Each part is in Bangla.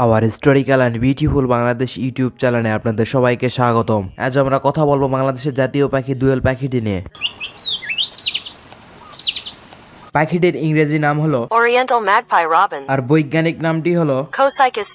Hour historical and beautiful Bangladesh YouTube চ্যানেলে আপনাদের সবাইকে স্বাগতম। আজ আমরা কথা বলবো বাংলাদেশের জাতীয় পাখি দোয়েল পাখিটি নিয়ে। পাখিটির ইংরেজি নাম হলো Oriental magpie-robin আর বৈজ্ঞানিক নামটি হলো Copsychus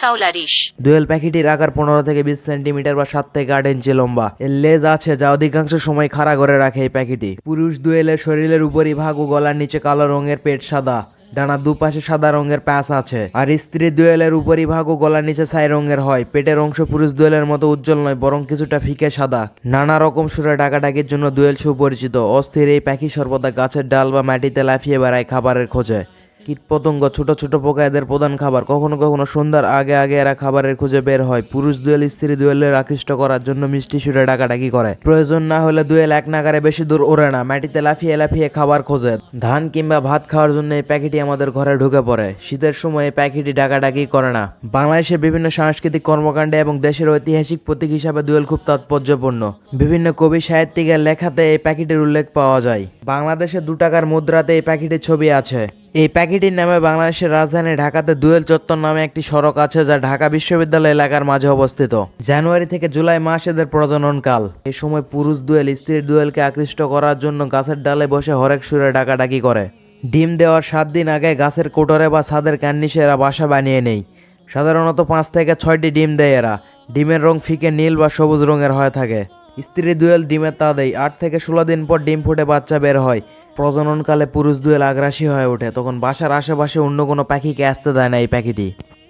saularis। দোয়েল পাখিটির আকার 15 থেকে 20 সেন্টিমিটার বা 7 থেকে 8 ইঞ্চি লম্বা। এর লেজ আছে যা অধিকাংশ সময় খাড়া করে রাখে এই পাখিটি। পুরুষ দোয়েলের শরীরের উপরি ভাগ ও গলার নিচে কালো রঙের পেট সাদা, ডানার দুপাশে সাদা রঙের প্যাঁচ আছে। আর স্ত্রী দোয়েলের উপরি ভাগ ও গলার নিচে ছাই রঙের হয়। পেটের অংশ পুরুষ দোয়েলের মতো উজ্জ্বল নয়, বরং কিছুটা ফিকে সাদা। নানা রকম সুরে ডাকাডাকির জন্য দোয়েল সুপরিচিত। অস্থির এই পাখি সর্বদা গাছের ডাল বা মাটিতে লাফিয়ে বেড়ায় খাবারের খোঁজে। কীটপতঙ্গ, ছোট ছোট পোকা এদের প্রধান খাবার। কখনো কখনো সন্ধ্যার আগে আগে এরা খাবারের খুঁজে বের হয়। পুরুষ দোয়েল স্ত্রী দোয়েলের আকৃষ্ট করার জন্য মিষ্টি সুরে ডাকাডাকি করে। প্রয়োজন না হলে দোয়েল এক নাগারে বেশি দূর ওড়ে না, মাটিতে লাফিয়ে লাফিয়ে খাবার খোঁজে। ধান কিংবা ভাত খাওয়ার জন্য এই পাখিটি আমাদের ঘরে ঢুকে পড়ে। শীতের সময় এই পাখিটি ডাকাডাকি করে না। বাংলাদেশের বিভিন্ন সাংস্কৃতিক কর্মকাণ্ডে এবং দেশের ঐতিহাসিক প্রতীক হিসাবে দোয়েল খুব তাৎপর্যপূর্ণ। বিভিন্ন কবি সাহিত্যিকের লেখাতে এই পাখিটির উল্লেখ পাওয়া যায়। বাংলাদেশে 2 টাকার মুদ্রাতে এই পাখিটির ছবি আছে। এই পাখিটির নামে বাংলাদেশের রাজধানী ঢাকাতে দোয়েল চত্বর নামে একটি সড়ক আছে, যা ঢাকা বিশ্ববিদ্যালয় এলাকার মাঝে অবস্থিত। জানুয়ারি থেকে জুলাই মাস এদের প্রজননকাল। এই সময় পুরুষ দোয়েল স্ত্রী দোয়েলকে আকৃষ্ট করার জন্য গাছের ডালে বসে হরেক সুরে ডাকাডাকি করে। ডিম দেওয়ার 7 দিন আগে গাছের কোটরে বা ছাদের কার্নিশে এরা বাসা বানিয়ে নেয়। সাধারণত 5 থেকে 6টি ডিম দেয় এরা। ডিমের রং ফিকে নীল বা সবুজ রঙের হয়ে থাকে। স্ত্রী দোয়েল ডিমের তা দেয়। 8 থেকে 16 দিন পর ডিম ফুটে বাচ্চা বের হয়। প্রজননকালে পুরুষ দোয়েল আগ্রাসী হয়ে ওঠে, তখন বাসার আশেপাশে অন্য কোনো পাখিকে আসতে দেয় না এই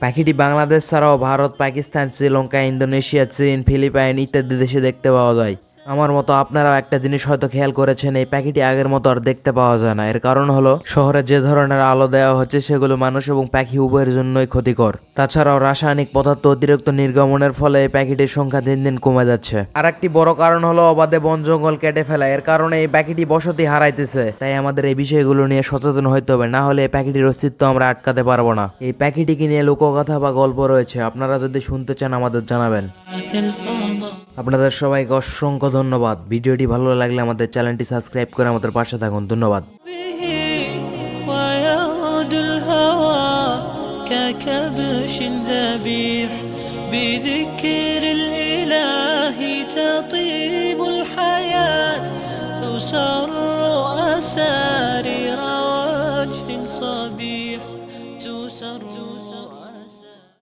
পাখিটি বাংলাদেশ ছাড়াও ভারত, পাকিস্তান, শ্রীলঙ্কা, ইন্দোনেশিয়া, চীন, ফিলিপাইন ইত্যাদি দেশে দেখতে পাওয়া যায়। আমার মতো আপনারাও একটা জিনিস হয়তো খেয়াল করেছেন, এই পাখিটি আগের মতো আর দেখতে পাওয়া যায় না। এর কারণ হলো শহরে যে ধরনের আলো দেওয়া হচ্ছে সেগুলো মানুষ এবং পাখি উভয়ের জন্যই ক্ষতিকর। তাছাড়াও রাসায়নিক পদার্থ অতিরিক্ত নির্গমনের ফলে এই পাখিটির সংখ্যা দিন দিন কমে যাচ্ছে। আর একটি বড় কারণ হলো অবাধে বন জঙ্গল কেটে ফেলা। এর কারণে এই পাখিটি বসতি হারাইতেছে। তাই আমাদের এই বিষয়গুলো নিয়ে সচেতন হইতে হবে, না হলে এই পাখিটির অস্তিত্ব আমরা আটকাতে পারবো না। এই পাখিটিকে নিয়ে লোককথা বা গল্প রয়েছে, আপনারা যদি শুনতে চান আমাদের জানাবেন। আপনাদের সবাইকে অসংখ্য ধন্যবাদ। ভিডিওটি ভালো লাগলে আমাদের চ্যানেলটি সাবস্ক্রাইব করে আমাদের পাশে থাকুন। ধন্যবাদ। ككبش ذبيح بذكر الإله تطيب الحياة تسر أسى